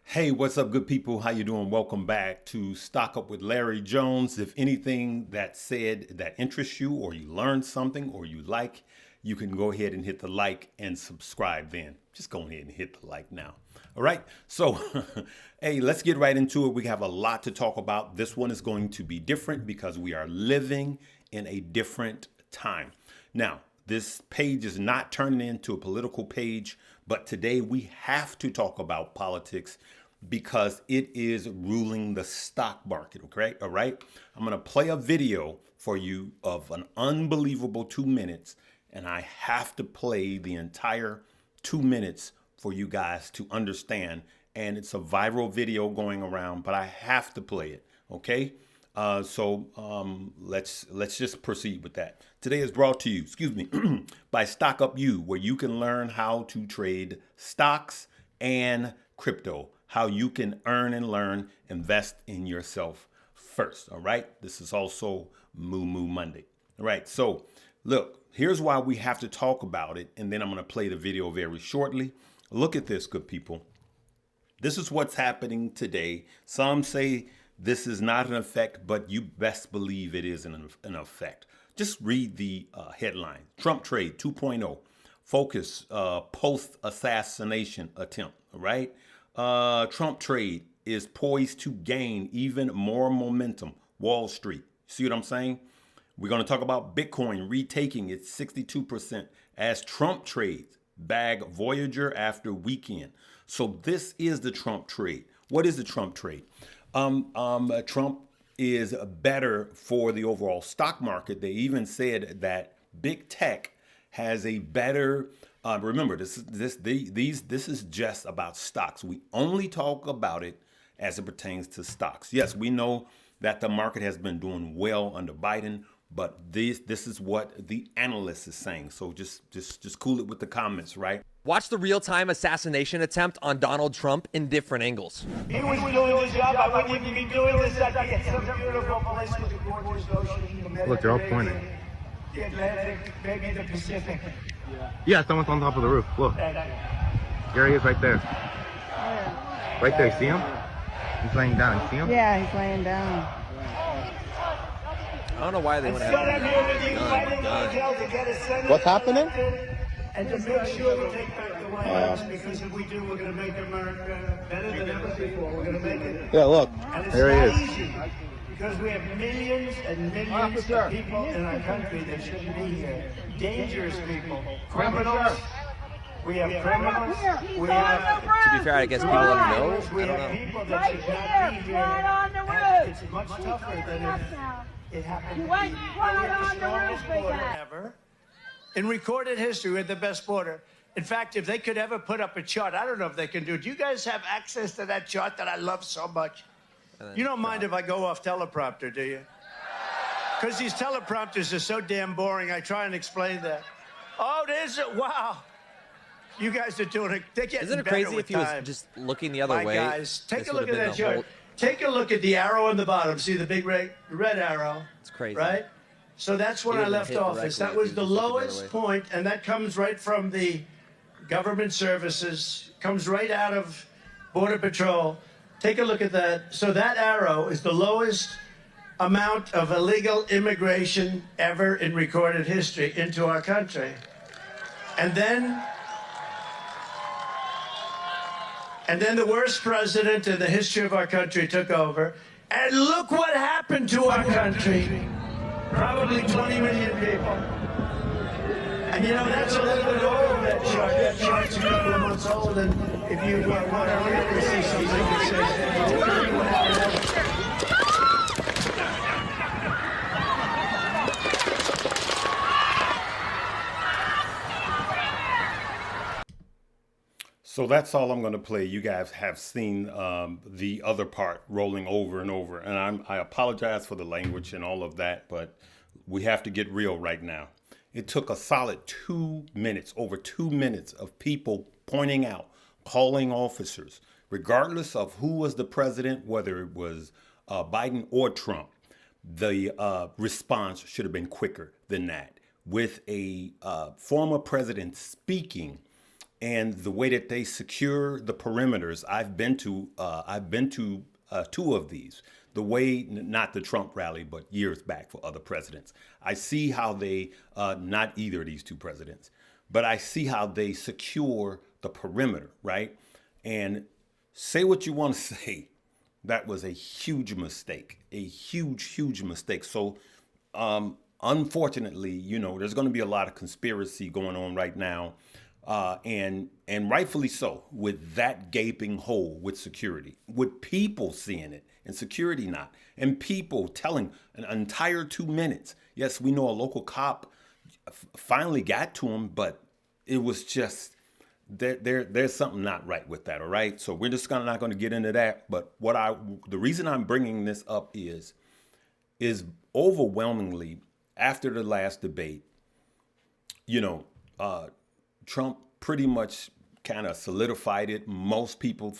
Hey, what's up, good people? How you doing? Welcome back to Stock Up with Larry Jones. If anything that's said that interests you or you learned something or you like, you can go ahead and hit the like and subscribe then. Just go ahead and hit the like now. All right. So, hey, let's get right into it. We have a lot to talk about. This one is going to be different because we are living in a different time. Now, this page is not turning into a political page, but today we have to talk about politics because it is ruling the stock market. Okay, all right. I'm going to play a video for you of an unbelievable 2 minutes, and I have to play the entire 2 minutes for you guys to understand. And it's a viral video going around, but I have to play it. Okay. Let's just proceed with that. Today is brought to you, by Stock Up You, where you can learn how to trade stocks and crypto, how you can earn and learn, invest in yourself first. All right. This is also Moo Moo Monday. All right. So look, here's why we have to talk about it. And then I'm going to play the video very shortly. Look at this, good people. This is what's happening today. Some say this is not an effect, but you best believe it is an effect. Just read the headline. Trump trade 2.0. Focus post-assassination attempt, right? Trump trade is poised to gain even more momentum. Wall Street. See what I'm saying? We're going to talk about Bitcoin retaking its 62% as Trump trades bag Voyager after weekend. So this is the Trump trade. What is the Trump trade? Trump is better for the overall stock market. They even said that big tech has a better. Remember, this is just about stocks. We only talk about it as it pertains to stocks. Yes, we know that the market has been doing well under Biden, but this is what the analyst is saying. So just cool it with the comments, right? Watch the real-time assassination attempt on Donald Trump in different angles. If he was doing his job, I wouldn't even be doing this. I'd be at some beautiful place with the gorgeous ocean, the Mediterranean, Look, they're all pointing. the Atlantic, maybe the Pacific. Yeah, someone's on top of the roof. Look. There he is right there. Right there, see him? He's laying down. You see him? Yeah, he's laying down. I don't know why they want to So I'm have here with you fighting detail to get a senator What's happening? elected and to make sure we take back the White House, because if we do, we're going to make America better than ever before. We're going to make it. Yeah, look. And it's There not he is. easy, because we have millions and millions of people in our country that shouldn't be here. Dangerous people, criminals. We have criminals. We have. To be fair, I guess people don't know. We I don't have know. people that should not be here. Right on the And roof. it's much tougher than if it happened. You went right on the roof, big border guy. ever. In recorded history, we're the best border. In fact, if they could ever put up a chart, I don't know if they can do it. Do you guys have access to that chart that I love so much? You don't mind if I go off teleprompter, do you? Because these teleprompters are so damn boring, I try and explain that. Oh, there's a, wow. You guys are doing it. They're getting Isn't it better crazy with if he was time. just looking the other My way? guys, take this a would look have at been that a whole- chart. Take a look at the arrow on the bottom. See the big red arrow? It's crazy. Right? So that's when He I would've left hit office. directly That if was he the was just looking the other lowest way. point, and that comes right from the government services, comes right out of Border Patrol. Take a look at that. So that arrow is the lowest amount of illegal immigration ever in recorded history into our country. And then the worst president in the history of our country took over. And look what happened to our country. Probably 20 million people. And you know, that's a little bit old, that chart. That chart's a couple of months old. And if you want to really see something that says, look what happened. So that's all I'm going to play. You guys have seen the other part rolling over and over. And I apologize for the language and all of that, but we have to get real right now. It took a solid 2 minutes, over 2 minutes of people pointing out, calling officers, regardless of who was the president, whether it was Biden or Trump. The response should have been quicker than that. With a former president speaking and the way that they secure the perimeters. I've been to two of these. The way, not the Trump rally, but years back for other presidents. I see how they, not either of these two presidents, but I see how they secure the perimeter, right? And say what you want to say. That was a huge mistake, a huge mistake. So, unfortunately, you know, there's going to be a lot of conspiracy going on right now, and rightfully so, with that gaping hole with security, with people seeing it and security not, and people telling an entire 2 minutes. Yes, we know a local cop finally got to him, but it was just there's something not right with that. All right, so we're just not going to get into that. But the reason I'm bringing this up is overwhelmingly after the last debate, you know, Trump pretty much kind of solidified it. Most people,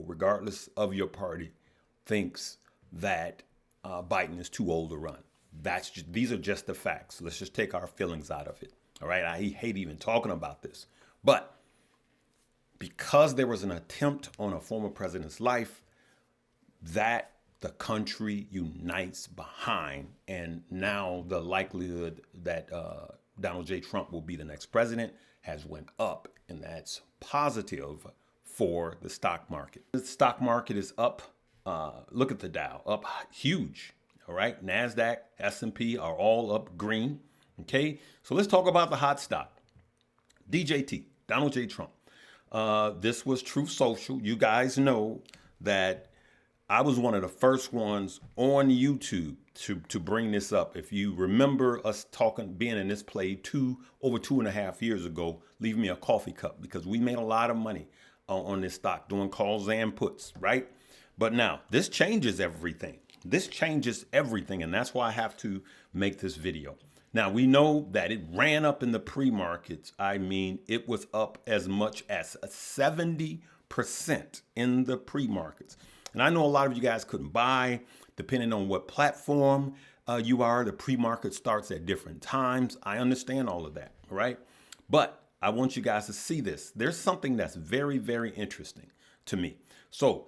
regardless of your party, thinks that Biden is too old to run. These are just the facts. Let's just take our feelings out of it. All right. I hate even talking about this, but because there was an attempt on a former president's life, that the country unites behind, and now the likelihood that Donald J. Trump will be the next president has went up, and that's positive for the stock market. The stock market is up. Look at the Dow, up huge. All right, NASDAQ, S&P are all up green. Okay, so let's talk about the hot stock. DJT, Donald J. Trump. This was Truth Social. You guys know that I was one of the first ones on YouTube to bring this up. If you remember us being in this play over 2.5 years ago, leave me a coffee cup, because we made a lot of money on this stock doing calls and puts, right? But now this changes everything. And that's why I have to make this video. Now, we know that it ran up in the pre-markets. I mean, it was up as much as 70% in the pre-markets. And I know a lot of you guys couldn't buy, depending on what platform you are. The pre-market starts at different times. I understand all of that, right? But I want you guys to see this. There's something that's very, very interesting to me. So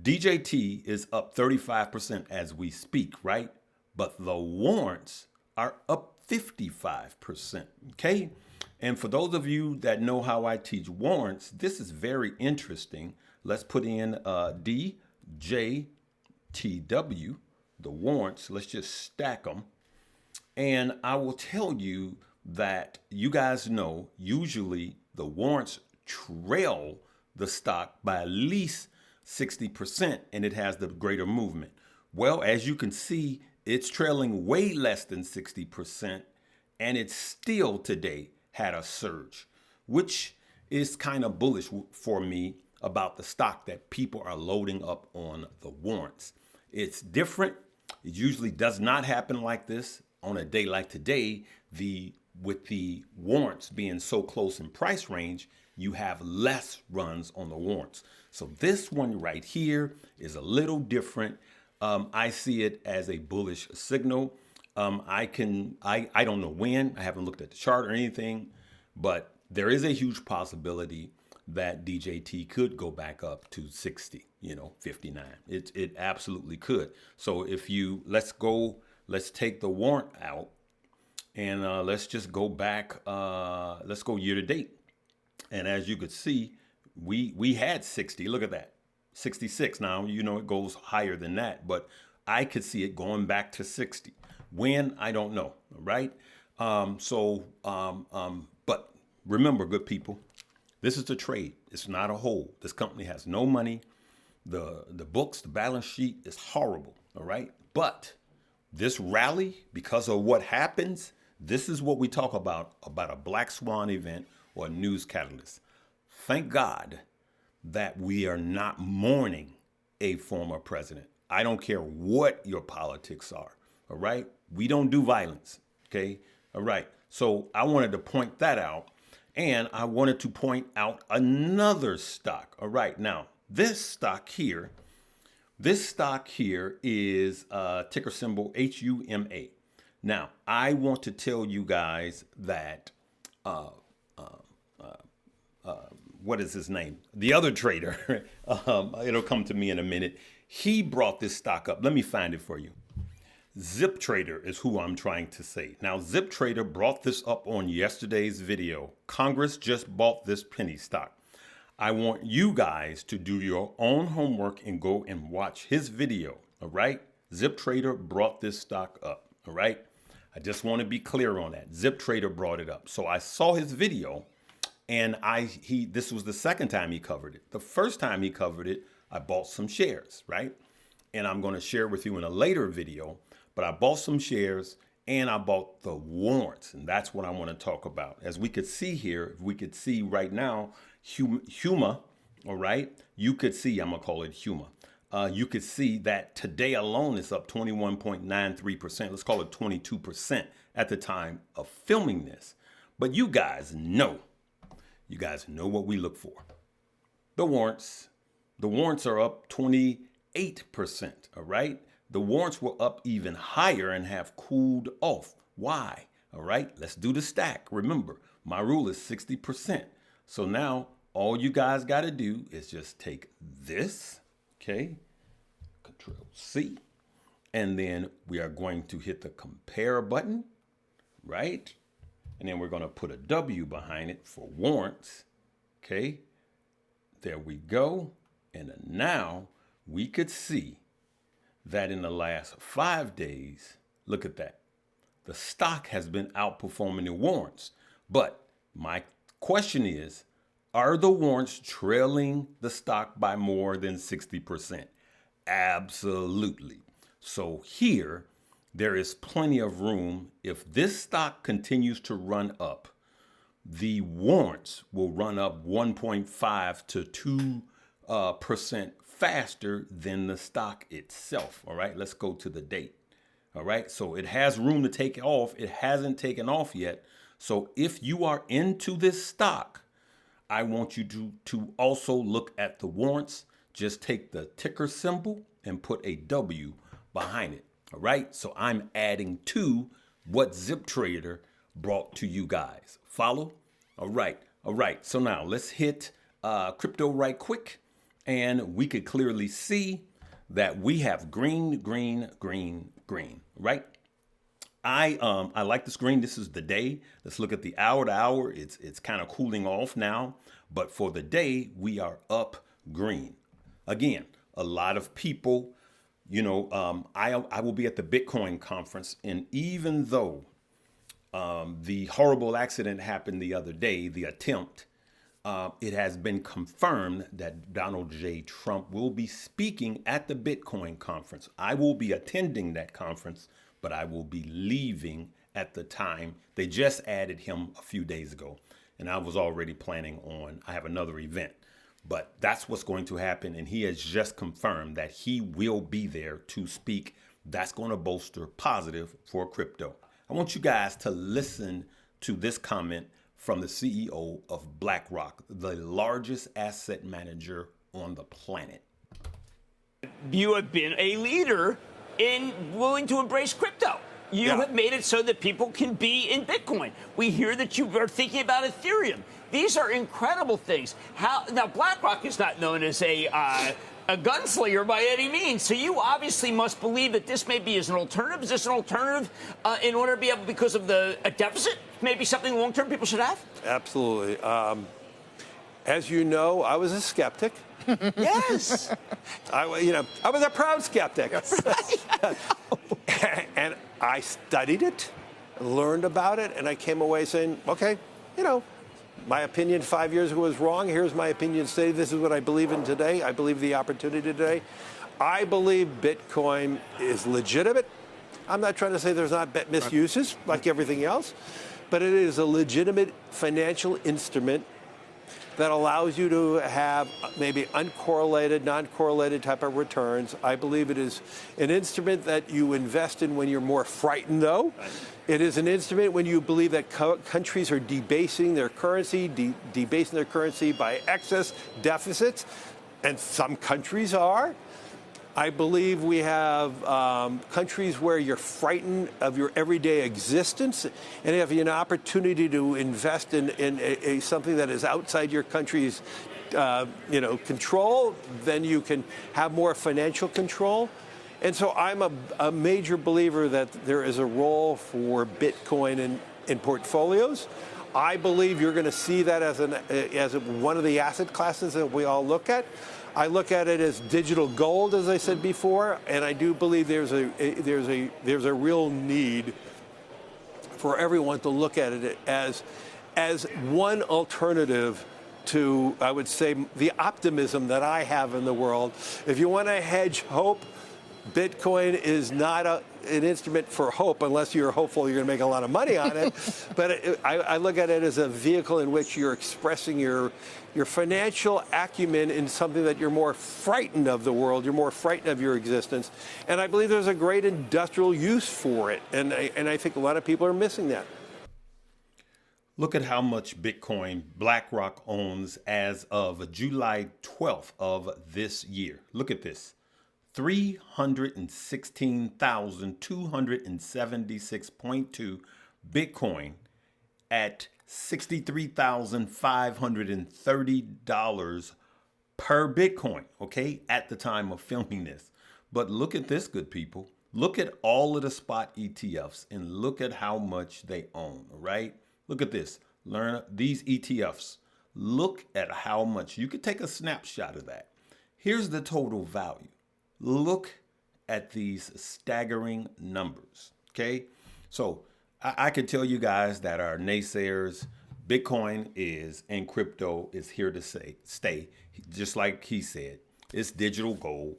DJT is up 35% as we speak, right? But the warrants are up 55%, okay? And for those of you that know how I teach warrants, this is very interesting. Let's put in djtw, the warrants. Let's just stack them. And I will tell you that you guys know usually the warrants trail the stock by at least 60%, and it has the greater movement. Well, as you can see, it's trailing way less than 60%, and it still today had a surge, which is kind of bullish for me about the stock, that people are loading up on the warrants. It's different. It usually does not happen like this on a day like today. With the warrants being so close in price range, you have less runs on the warrants. So this one right here is a little different. I see it as a bullish signal. I don't know when. I haven't looked at the chart or anything, but there is a huge possibility that DJT could go back up to 60, 59. It absolutely could. So let's take the warrant out, and let's just go back. Let's go year to date. And as you could see, we had 60. Look at that. 66. Now, it goes higher than that, but I could see it going back to 60. When, I don't know, right? But remember, good people, this is a trade. It's not a hold. This company has no money. The books, the balance sheet is horrible, all right? But this rally, because of what happens, this is what we talk about a black swan event or a news catalyst. Thank God that we are not mourning a former president. I don't care what your politics are, all right? We don't do violence, okay? All right, so I wanted to point that out, and I wanted to point out another stock. All right, now, this stock here is ticker symbol HUMA. Now, I want to tell you guys that what is his name? The other trader. It'll come to me in a minute. He brought this stock up. Let me find it for you. Zip Trader is who I'm trying to say. Now, Zip Trader brought this up on yesterday's video. Congress just bought this penny stock. I want you guys to do your own homework and go and watch his video, all right? Zip Trader brought this stock up, all right? I just want to be clear on that. Zip Trader brought it up. So I saw his video, and this was the second time he covered it. The first time he covered it, I bought some shares, right? And I'm going to share with you in a later video. But I bought some shares and I bought the warrants. And that's what I want to talk about. As we could see here, if we could see right now, Huma, all right? You could see, I'm going to call it Huma. You could see that today alone is up 21.93%. Let's call it 22% at the time of filming this. But you guys know what we look for. The warrants. The warrants are up 28%, all right? The warrants were up even higher and have cooled off. Why? All right, let's do the stack. Remember, my rule is 60%. So now all you guys got to do is just take this, okay, Control C, and then we are going to hit the compare button, right? And then we're going to put a W behind it for warrants, okay? There we go. And now we could see that in the last 5 days, look at that. The stock has been outperforming the warrants. But my question is, are the warrants trailing the stock by more than 60%? Absolutely. So here, there is plenty of room. If this stock continues to run up, the warrants will run up 1.5 to 2% faster than the stock itself. All right, let's go to the date. All right, so it has room to take off. It hasn't taken off yet. So if you are into this stock, I want you to also look at the warrants. Just take the ticker symbol and put a W behind it. All right, so I'm adding to what Zip Trader brought to you guys. Follow? All right. So now let's hit crypto right quick. And we could clearly see that we have green, right? I like this green. This is the day. Let's look at the hour to hour. It's kind of cooling off now. But for the day, we are up green. Again, a lot of people, I will be at the Bitcoin conference. And even though the horrible accident happened the other day, the attempt, it has been confirmed that Donald J. Trump will be speaking at the Bitcoin conference. I will be attending that conference, but I will be leaving at the time. They just added him a few days ago, and I was already planning on, I have another event. But that's what's going to happen, and he has just confirmed that he will be there to speak. That's going to bolster positive for crypto. I want you guys to listen to this comment from the CEO of BlackRock, the largest asset manager on the planet. You have been a leader in willing to embrace crypto. You have made it so that people can be in Bitcoin. We hear that you are thinking about Ethereum. These are incredible things. Now, BlackRock is not known as a gunslinger by any means. So you obviously must believe that this maybe is an alternative. Is this an alternative in order to be able, because of a deficit, maybe something long-term people should have? Absolutely. As you know, I was a skeptic. Yes. I was a proud skeptic. And I studied it, learned about it, and I came away saying, okay, my opinion 5 years ago was wrong. Here's my opinion today. This is what I believe in today. I believe the opportunity today. I believe Bitcoin is legitimate. I'm not trying to say there's not misuses like everything else, but it is a legitimate financial instrument that allows you to have maybe uncorrelated, non-correlated type of returns. I believe it is an instrument that you invest in when you're more frightened, though. It is an instrument when you believe that countries are debasing their currency, debasing their currency by excess deficits, and some countries are. I believe we have countries where you're frightened of your everyday existence, and if you have an opportunity to invest in something that is outside your country's control, then you can have more financial control. And so I'm a major believer that there is a role for Bitcoin in portfolios. I believe you're going to see that as one of the asset classes that we all look at. I look at it as digital gold, as I said before, and I do believe there's a real need for everyone to look at it as one alternative to, I would say, the optimism that I have in the world. If you want to hedge hope, Bitcoin is not an instrument for hope unless you're hopeful you're going to make a lot of money on it. But I look at it as a vehicle in which you're expressing your financial acumen in something that you're more frightened of the world, you're more frightened of your existence. And I believe there's a great industrial use for it. And I think a lot of people are missing that. Look at how much Bitcoin BlackRock owns as of July 12th of this year. Look at this. 316,276.2 Bitcoin at $63,530 per Bitcoin, okay, at the time of filming this. But look at this, good people. Look at all of the spot ETFs and look at how much they own, right? Look at this. Learn these ETFs. Look at how much. You could take a snapshot of that. Here's the total value. Look at these staggering numbers, okay? So I can tell you guys that our naysayers, Bitcoin is, and crypto is here to stay. Just like he said, it's digital gold.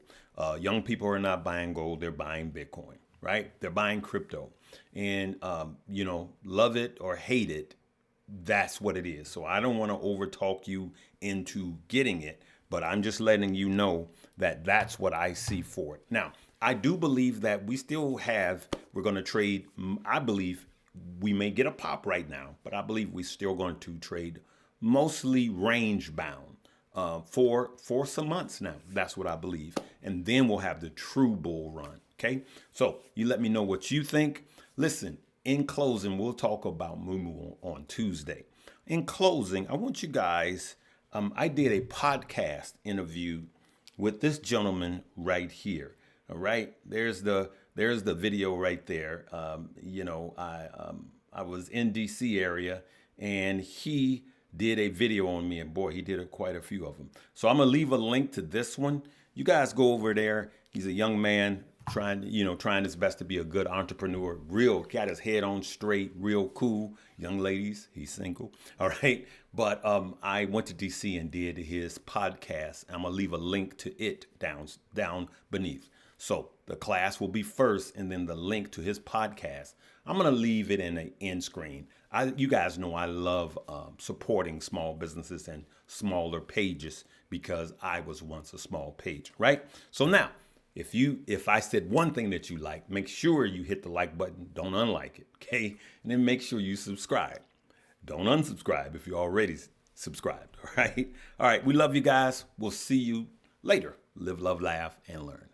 Young people are not buying gold, they're buying Bitcoin, right? They're buying crypto. And, love it or hate it, that's what it is. So I don't want to overtalk you into getting it, but I'm just letting you know that that's what I see for it. Now, I do believe that we're going to trade. I believe we may get a pop right now, but I believe we're still going to trade mostly range bound for some months now. That's what I believe. And then we'll have the true bull run. Okay. So you let me know what you think. Listen, in closing, we'll talk about Mumu on Tuesday. In closing, I want you guys, I did a podcast interview with this gentleman right here. All right. There's the video right there. I was in DC area and he did a video on me, and boy, he did quite a few of them. So I'm going to leave a link to this one. You guys go over there. He's a young man trying his best to be a good entrepreneur, got his head on straight, real cool. Young ladies, he's single. All right. But I went to DC and did his podcast. I'm going to leave a link to it down beneath. So the class will be first and then the link to his podcast. I'm going to leave it in the end screen. You guys know I love supporting small businesses and smaller pages because I was once a small page, right? So now, if I said one thing that you like, make sure you hit the like button. Don't unlike it, okay? And then make sure you subscribe. Don't unsubscribe if you're already subscribed, all right? All right, we love you guys. We'll see you later. Live, love, laugh, and learn.